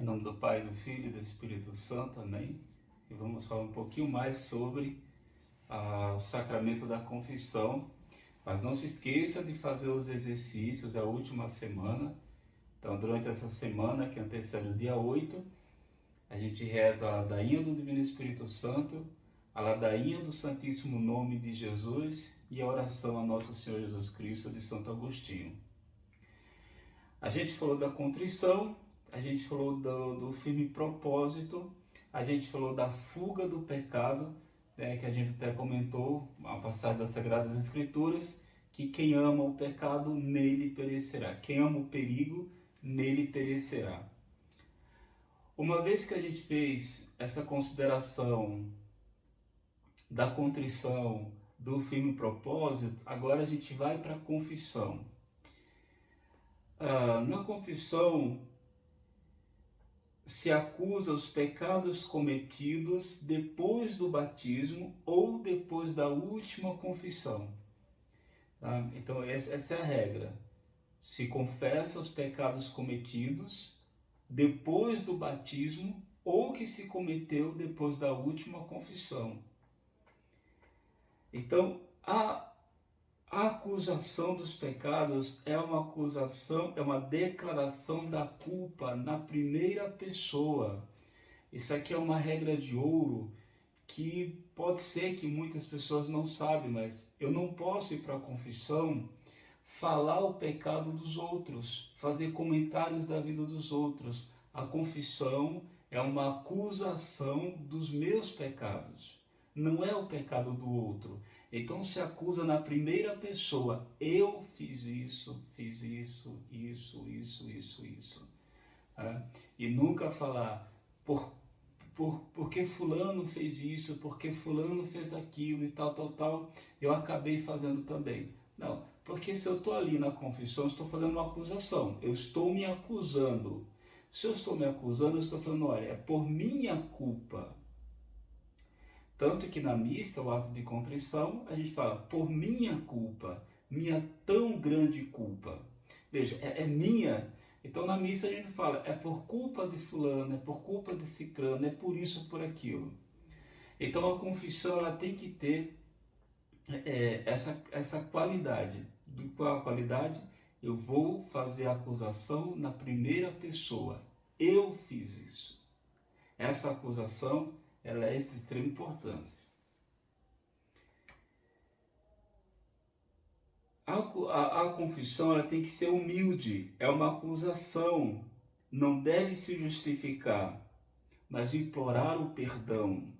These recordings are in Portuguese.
Em nome do Pai, do Filho e do Espírito Santo, amém? E vamos falar um pouquinho mais sobre o sacramento da confissão. Mas não se esqueça de fazer os exercícios, é a última semana. Então, durante essa semana que antecede o dia 8, a gente reza a ladainha do Divino Espírito Santo, a ladainha do Santíssimo Nome de Jesus e a oração a Nosso Senhor Jesus Cristo de Santo Agostinho. A gente falou da contrição, a gente falou do firme propósito, a gente falou da fuga do pecado, né, que a gente até comentou, a passagem das Sagradas Escrituras, que quem ama o pecado, nele perecerá. Quem ama o perigo, nele perecerá. Uma vez que a gente fez essa consideração da contrição, do firme propósito, agora a gente vai para a confissão. Na confissão, se acusa os pecados cometidos depois do batismo ou depois da última confissão. Tá? Então, essa é a regra. Se confessa os pecados cometidos depois do batismo ou que se cometeu depois da última confissão. Então, a acusação dos pecados é uma acusação, é uma declaração da culpa na primeira pessoa. Isso aqui é uma regra de ouro que pode ser que muitas pessoas não sabem, mas eu não posso ir para a confissão falar o pecado dos outros, fazer comentários da vida dos outros. A confissão é uma acusação dos meus pecados, não é o pecado do outro. Então se acusa na primeira pessoa, eu fiz isso, isso. E nunca falar, porque fulano fez isso, porque fulano fez aquilo e tal, eu acabei fazendo também. Não, porque se eu estou ali na confissão, eu estou fazendo uma acusação, eu estou me acusando. Se eu estou me acusando, eu estou falando, olha, é por minha culpa. Tanto que na missa, o ato de contrição, a gente fala, por minha culpa, minha tão grande culpa. Veja, é minha. Então na missa a gente fala, é por culpa de fulano, é por culpa de ciclano, é por isso, por aquilo. Então a confissão ela tem que ter essa qualidade. Qual a qualidade? Eu vou fazer a acusação na primeira pessoa. Eu fiz isso. Essa acusação ela é de extrema importância. A confissão ela tem que ser humilde, é uma acusação, não deve se justificar, mas implorar o perdão.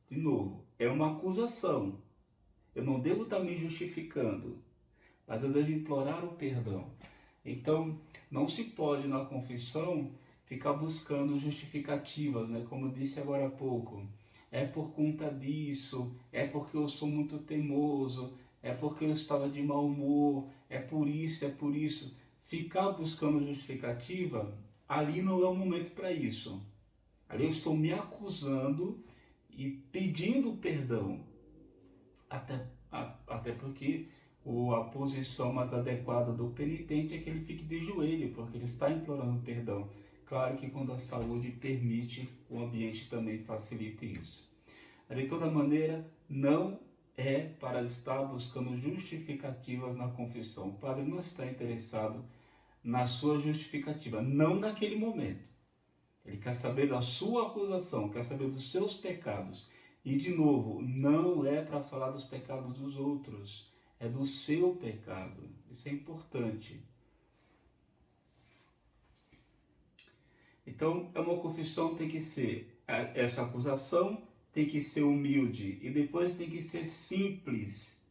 De novo, é uma acusação, eu não devo estar me justificando, mas eu devo implorar o perdão. Então, não se pode na confissão ficar buscando justificativas, né? Como eu disse agora há pouco, é por conta disso, é porque eu sou muito teimoso, é porque eu estava de mau humor, é por isso. Ficar buscando justificativa, ali não é o momento para isso. Ali eu estou me acusando e pedindo perdão. Até porque a posição mais adequada do penitente é que ele fique de joelho, porque ele está implorando perdão. Claro que quando a saúde permite, o ambiente também facilita isso. De toda maneira, não é para estar buscando justificativas na confissão. O padre não está interessado na sua justificativa, não naquele momento. Ele quer saber da sua acusação, quer saber dos seus pecados. E, de novo, não é para falar dos pecados dos outros, é do seu pecado. Isso é importante. Então, é uma confissão tem que ser, essa acusação tem que ser humilde e depois tem que ser simples.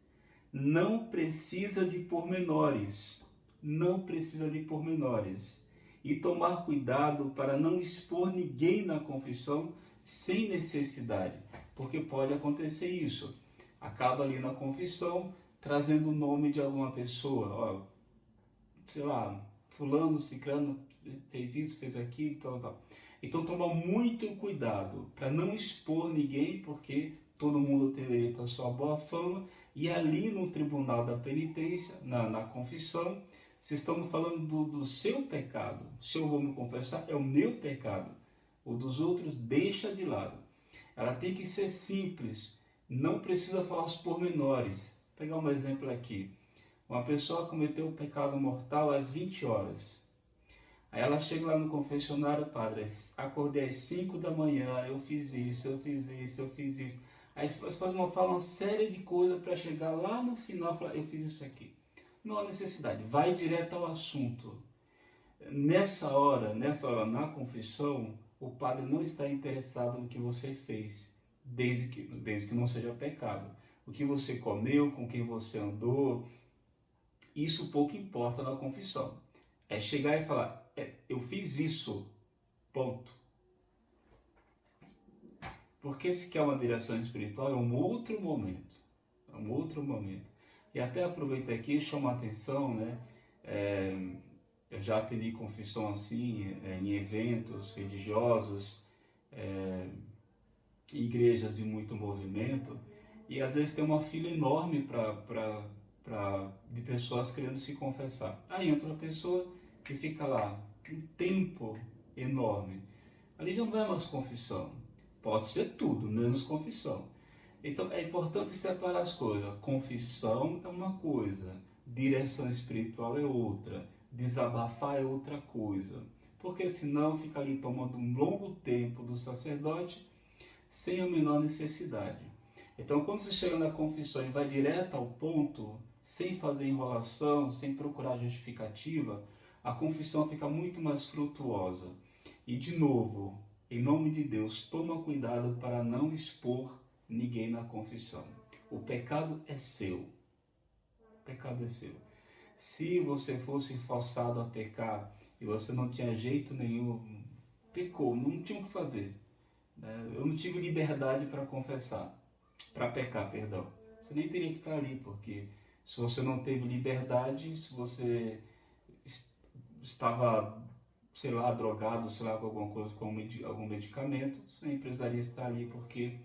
Não precisa de pormenores. Não precisa de pormenores. E tomar cuidado para não expor ninguém na confissão sem necessidade, porque pode acontecer isso. Acaba ali na confissão trazendo o nome de alguma pessoa, ó, sei lá, fulano, ciclano fez isso, fez aquilo, tal. Então toma muito cuidado para não expor ninguém, porque todo mundo tem direito à sua boa fama, e ali no tribunal da penitência, na confissão, Se estamos falando do seu pecado, se eu vou me confessar, é o meu pecado. O dos outros deixa de lado. Ela tem que ser simples, não precisa falar os pormenores. Vou pegar um exemplo aqui. Uma pessoa cometeu o pecado mortal às 20 horas. Aí ela chega lá no confessionário, padre, acordei às 5 da manhã, eu fiz isso, eu fiz isso, eu fiz isso. Aí fala uma série de coisas para chegar lá no final e falar, eu fiz isso aqui. Não há necessidade, vai direto ao assunto. Nessa hora, na confissão, o padre não está interessado no que você fez, desde que não seja pecado. O que você comeu, com quem você andou, isso pouco importa na confissão. É chegar e falar, eu fiz isso, ponto. Porque se quer uma direção espiritual, é um outro momento. É um outro momento. E até aproveito aqui e chamo a atenção, né? Eu já atendi confissão assim, em eventos religiosos, igrejas de muito movimento, e às vezes tem uma fila enorme de pessoas querendo se confessar. Aí entra uma pessoa que fica lá um tempo enorme. Ali já não é mais confissão. Pode ser tudo, menos confissão. Então é importante separar as coisas. Confissão é uma coisa, direção espiritual é outra, desabafar é outra coisa. Porque senão fica ali tomando um longo tempo do sacerdote sem a menor necessidade. Então quando você chega na confissão e vai direto ao ponto, sem fazer enrolação, sem procurar justificativa, a confissão fica muito mais frutuosa. E de novo, em nome de Deus, toma cuidado para não expor ninguém na confissão. O pecado é seu. O pecado é seu. Se você fosse forçado a pecar e você não tinha jeito nenhum, pecou, não tinha o que fazer. Eu não tive liberdade para confessar, para pecar, perdão. Você nem teria que estar ali, porque se você não teve liberdade, se você estava, sei lá, drogado, sei lá, com alguma coisa, com algum medicamento, você nem precisaria estar ali, porque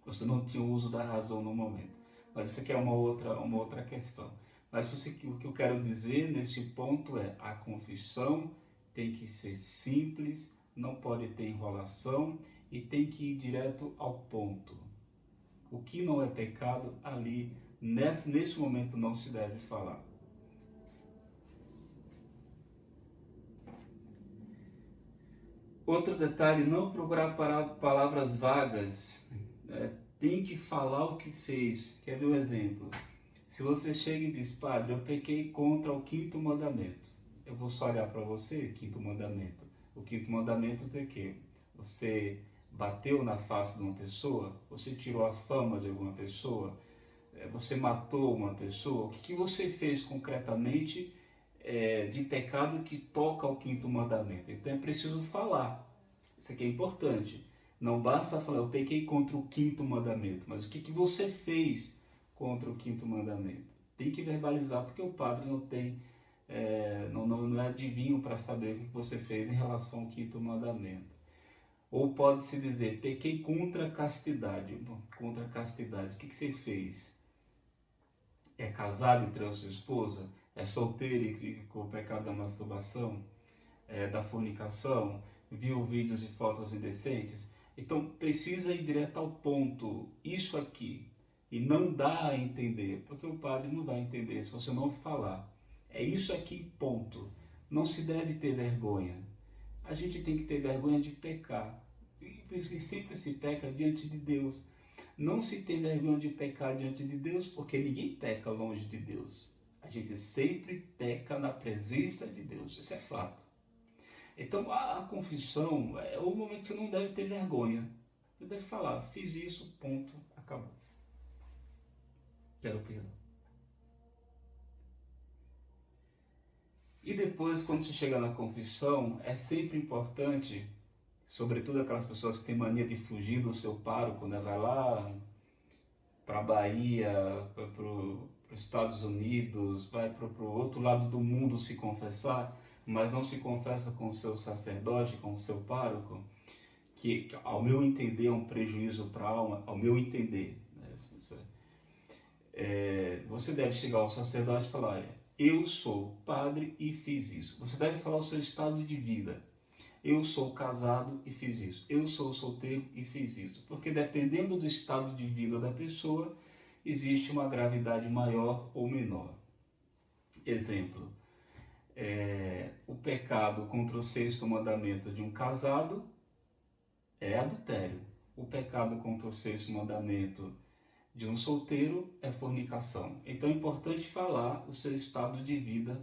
você não tinha o uso da razão no momento. Mas isso aqui é uma outra questão. Mas o que eu quero dizer nesse ponto é, a confissão tem que ser simples, não pode ter enrolação e tem que ir direto ao ponto. O que não é pecado, ali, nesse momento, não se deve falar. Outro detalhe, não procurar palavras vagas. Tem que falar o que fez. Quer ver um exemplo? Se você chega e diz, padre, eu pequei contra o 5º mandamento. Eu vou só olhar para você, 5º mandamento. O 5º mandamento tem o quê? Você bateu na face de uma pessoa? Você tirou a fama de alguma pessoa? Você matou uma pessoa? O que você fez concretamente de pecado que toca ao 5º mandamento? Então é preciso falar. Isso aqui é importante. Não basta falar, eu pequei contra o 5º mandamento, mas o que você fez contra o 5º mandamento? Tem que verbalizar, porque o padre não tem, não é adivinho para saber o que você fez em relação ao 5º mandamento. Ou pode-se dizer, pequei contra a castidade. Contra a castidade, o que você fez? É casado e traiu sua esposa? É solteiro e com o pecado da masturbação? Da fornicação? Viu vídeos e fotos indecentes? Então precisa ir direto ao ponto, isso aqui, e não dá a entender, porque o padre não vai entender se você não falar. É isso aqui, ponto. Não se deve ter vergonha. A gente tem que ter vergonha de pecar, e sempre se peca diante de Deus. Não se tem vergonha de pecar diante de Deus, porque ninguém peca longe de Deus. A gente sempre peca na presença de Deus, isso é fato. Então a confissão é o momento que você não deve ter vergonha. Você deve falar, fiz isso, ponto, acabou. Quero perdão. E depois, quando você chega na confissão, é sempre importante, sobretudo aquelas pessoas que têm mania de fugir do seu pároco, né? Vai lá para a Bahia, para os Estados Unidos, vai para o outro lado do mundo se confessar, mas não se confessa com o seu sacerdote, com o seu pároco, que ao meu entender é um prejuízo para a alma, ao meu entender. Né? Você deve chegar ao sacerdote e falar, olha, Eu sou padre e fiz isso. Você deve falar o seu estado de vida. Eu sou casado e fiz isso. Eu sou solteiro e fiz isso. Porque dependendo do estado de vida da pessoa, existe uma gravidade maior ou menor. Exemplo, o pecado contra o sexto mandamento de um casado é adultério. O pecado contra o sexto mandamento de um solteiro é fornicação. Então é importante falar o seu estado de vida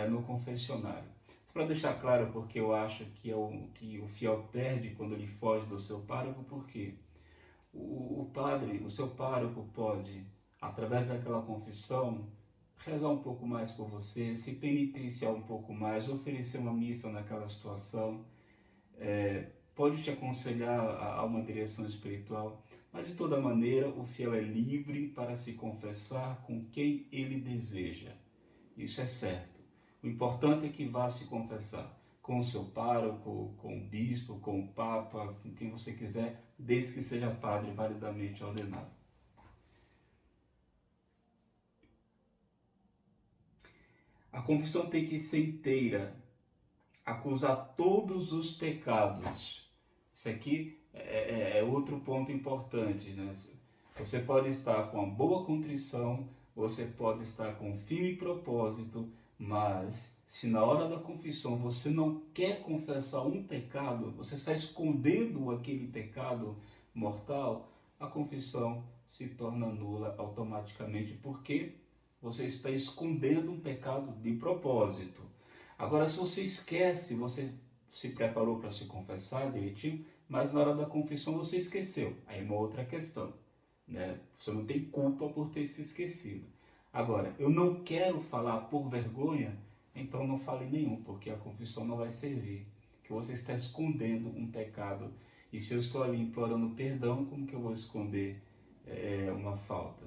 no confessionário. Para deixar claro, porque eu acho que que o fiel perde quando ele foge do seu pároco, porque o padre, o seu pároco pode, através daquela confissão, rezar um pouco mais por você, se penitenciar um pouco mais, oferecer uma missa naquela situação, pode te aconselhar a uma direção espiritual, mas de toda maneira o fiel é livre para se confessar com quem ele deseja. Isso é certo. O importante é que vá se confessar com o seu pároco, com o bispo, com o papa, com quem você quiser, desde que seja padre validamente ordenado. A confissão tem que ser inteira, acusar todos os pecados. Isso aqui é outro ponto importante, né? Você pode estar com uma boa contrição, você pode estar com firme propósito, mas se na hora da confissão você não quer confessar um pecado, você está escondendo aquele pecado mortal, a confissão se torna nula automaticamente, porque você está escondendo um pecado de propósito. Agora, se você esquece, você se preparou para se confessar direitinho, mas na hora da confissão você esqueceu. Aí é uma outra questão, né? Você não tem culpa por ter se esquecido. Agora, eu não quero falar por vergonha, então não fale nenhum, porque a confissão não vai servir. Que você está escondendo um pecado. E se eu estou ali implorando perdão, como que eu vou esconder uma falta?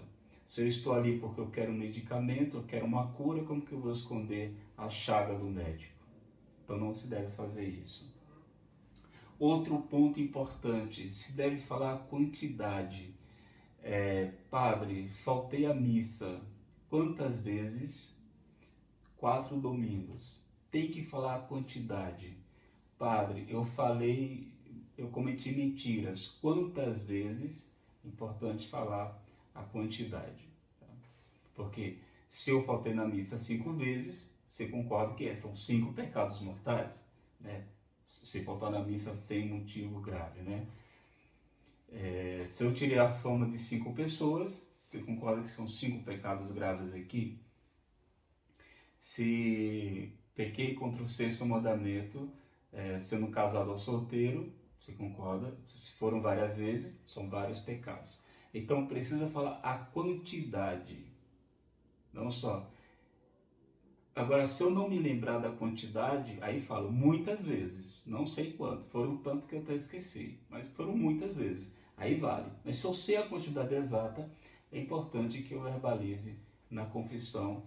Se eu estou ali porque eu quero um medicamento, eu quero uma cura, como que eu vou esconder a chaga do médico? Então não se deve fazer isso. Outro ponto importante, se deve falar a quantidade. Padre, faltei à missa. Quantas vezes? 4 domingos. Tem que falar a quantidade. Padre, eu cometi mentiras. Quantas vezes? Importante falar a quantidade. Tá? Porque se eu faltei na missa 5 vezes, você concorda que são 5 pecados mortais, né? Se faltar na missa sem motivo grave, né? Se eu tirei a fama de 5 pessoas, você concorda que são 5 pecados graves aqui? Se pequei contra o sexto mandamento, sendo casado ou solteiro, você concorda? Se foram várias vezes, são vários pecados. Então precisa falar a quantidade, não só. Agora, se eu não me lembrar da quantidade, aí falo muitas vezes, não sei quanto, foram tanto que eu até esqueci, mas foram muitas vezes, aí vale. Mas se eu sei a quantidade exata, é importante que eu verbalize na confissão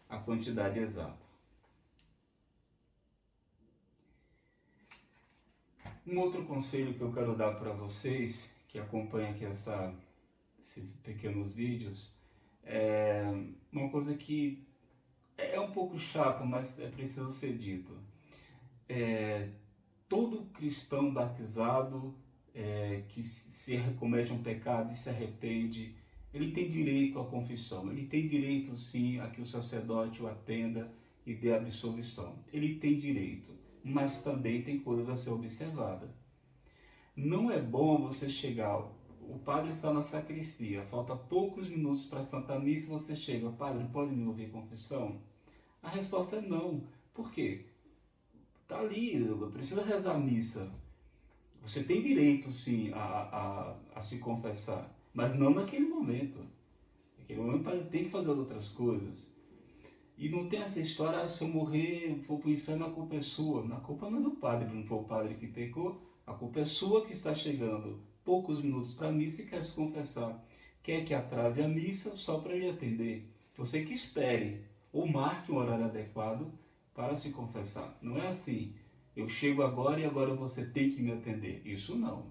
a quantidade exata. Um outro conselho que eu quero dar para vocês, que acompanham aqui esses pequenos vídeos, é uma coisa que é um pouco chato, mas é preciso ser dito. Todo cristão batizado que se comete um pecado e se arrepende, ele tem direito à confissão, ele tem direito sim a que o sacerdote o atenda e dê absolvição. Ele tem direito, mas também tem coisas a ser observada. Não é bom você chegar, o padre está na sacristia, falta poucos minutos para a Santa Missa e você chega, padre, pode me ouvir confissão? A resposta é não. Por quê? Está ali, precisa rezar a missa. Você tem direito, sim, a se confessar, mas não naquele momento. Naquele momento o padre tem que fazer outras coisas. E não tem essa história, se eu morrer, for para o inferno, a culpa é sua. A culpa não é do padre, não foi o padre que pecou. A culpa é sua que está chegando poucos minutos para a missa e quer se confessar. Quer que atrase a missa só para ele atender. Você que espere ou marque um horário adequado para se confessar. Não é assim, eu chego agora e agora você tem que me atender. Isso não.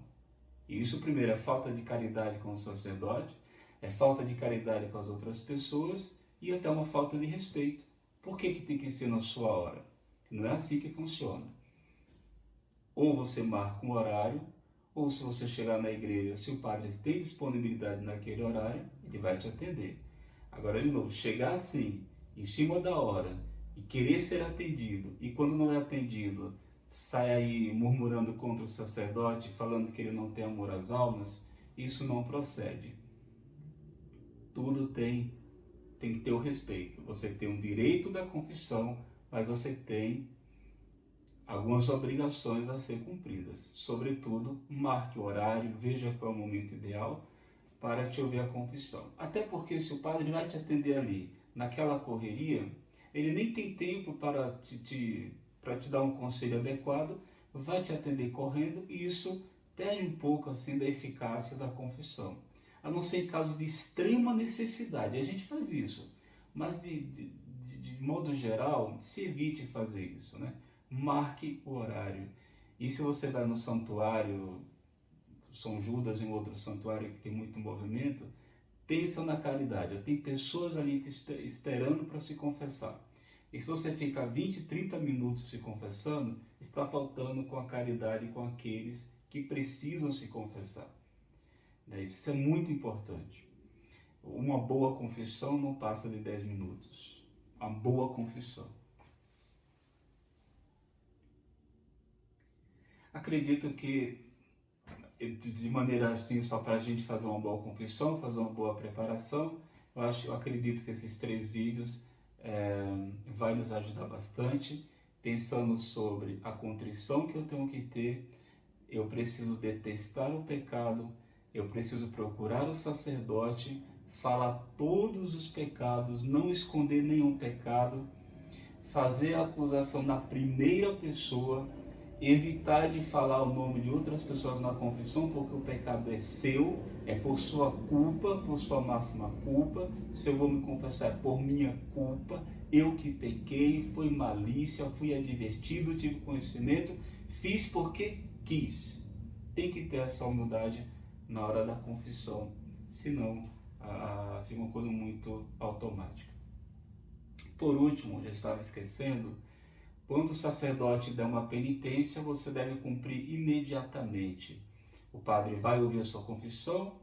Isso, primeiro, é falta de caridade com o sacerdote, é falta de caridade com as outras pessoas e até uma falta de respeito. Por que tem que ser na sua hora? Não é assim que funciona. Ou você marca um horário, ou se você chegar na igreja, se o padre tem disponibilidade naquele horário, ele vai te atender. Agora, de novo, chegar assim, em cima da hora, e querer ser atendido, e quando não é atendido, sai aí murmurando contra o sacerdote, falando que ele não tem amor às almas, isso não procede. Tudo tem que ter o respeito. Você tem o direito da confissão, mas você tem algumas obrigações a ser cumpridas. Sobretudo, marque o horário, veja qual é o momento ideal para te ouvir a confissão. Até porque se o padre vai te atender ali, naquela correria, ele nem tem tempo para te dar um conselho adequado, vai te atender correndo e isso perde um pouco assim da eficácia da confissão. A não ser em casos de extrema necessidade, a gente faz isso, mas de modo geral, se evite fazer isso, né? Marque o horário. E se você vai no santuário São Judas, em outro santuário que tem muito movimento, pensa na caridade. Tem pessoas ali te esperando para se confessar. E se você fica 20, 30 minutos se confessando, está faltando com a caridade com aqueles que precisam se confessar. Isso é muito importante. Uma boa confissão não passa de 10 minutos. Uma boa confissão. Acredito que, de maneira assim, só para a gente fazer uma boa confissão, fazer uma boa preparação, eu acredito que esses 3 vídeos vai nos ajudar bastante, pensando sobre a contrição que eu tenho que ter. Eu preciso detestar o pecado, eu preciso procurar o sacerdote, falar todos os pecados, não esconder nenhum pecado, fazer a acusação na primeira pessoa, evitar de falar o nome de outras pessoas na confissão, porque o pecado é seu, é por sua culpa, por sua máxima culpa. Se eu vou me confessar, é por minha culpa, eu que pequei, foi malícia, fui advertido, tive conhecimento, fiz porque quis. Tem que ter essa humildade na hora da confissão, senão fica uma coisa muito automática. Por último, já estava esquecendo, quando o sacerdote der uma penitência, você deve cumprir imediatamente. O padre vai ouvir a sua confissão,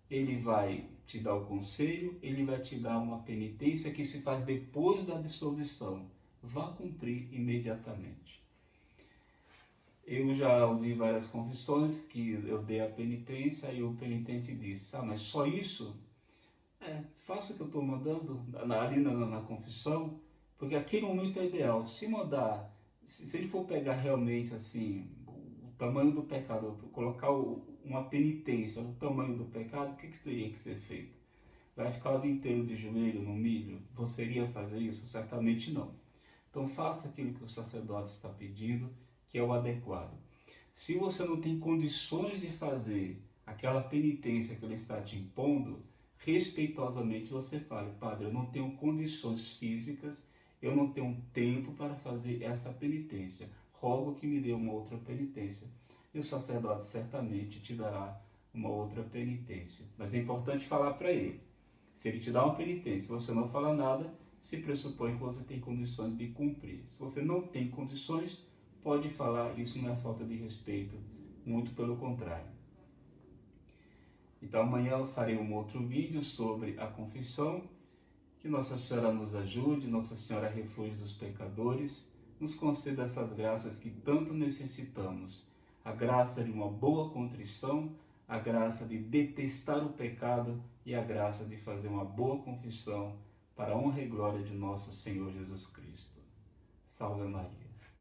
ele vai te dar o conselho, ele vai te dar uma penitência que se faz depois da absolvição. Vá cumprir imediatamente. Eu já ouvi várias confissões que eu dei a penitência e o penitente disse: mas só isso? Faça o que eu estou mandando ali na confissão, porque aquele momento é ideal. Se mandar, se ele for pegar realmente assim o tamanho do pecado, colocar uma penitência no tamanho do pecado, o que teria que ser feito? Vai ficar o dia inteiro de joelho no milho? Você iria fazer isso? Certamente não. Então faça aquilo que o sacerdote está pedindo, que é o adequado. Se você não tem condições de fazer aquela penitência que ele está te impondo, respeitosamente você fale: padre, eu não tenho condições físicas, eu não tenho tempo para fazer essa penitência, rogo que me dê uma outra penitência. E o sacerdote certamente te dará uma outra penitência. Mas é importante falar para ele. Se ele te dá uma penitência e você não fala nada, se pressupõe que você tem condições de cumprir. Se você não tem condições, pode falar, isso não é falta de respeito, muito pelo contrário. Então amanhã eu farei um outro vídeo sobre a confissão. Que Nossa Senhora nos ajude, Nossa Senhora refúgio dos pecadores, nos conceda essas graças que tanto necessitamos. A graça de uma boa contrição, a graça de detestar o pecado e a graça de fazer uma boa confissão para a honra e glória de nosso Senhor Jesus Cristo. Salve Maria.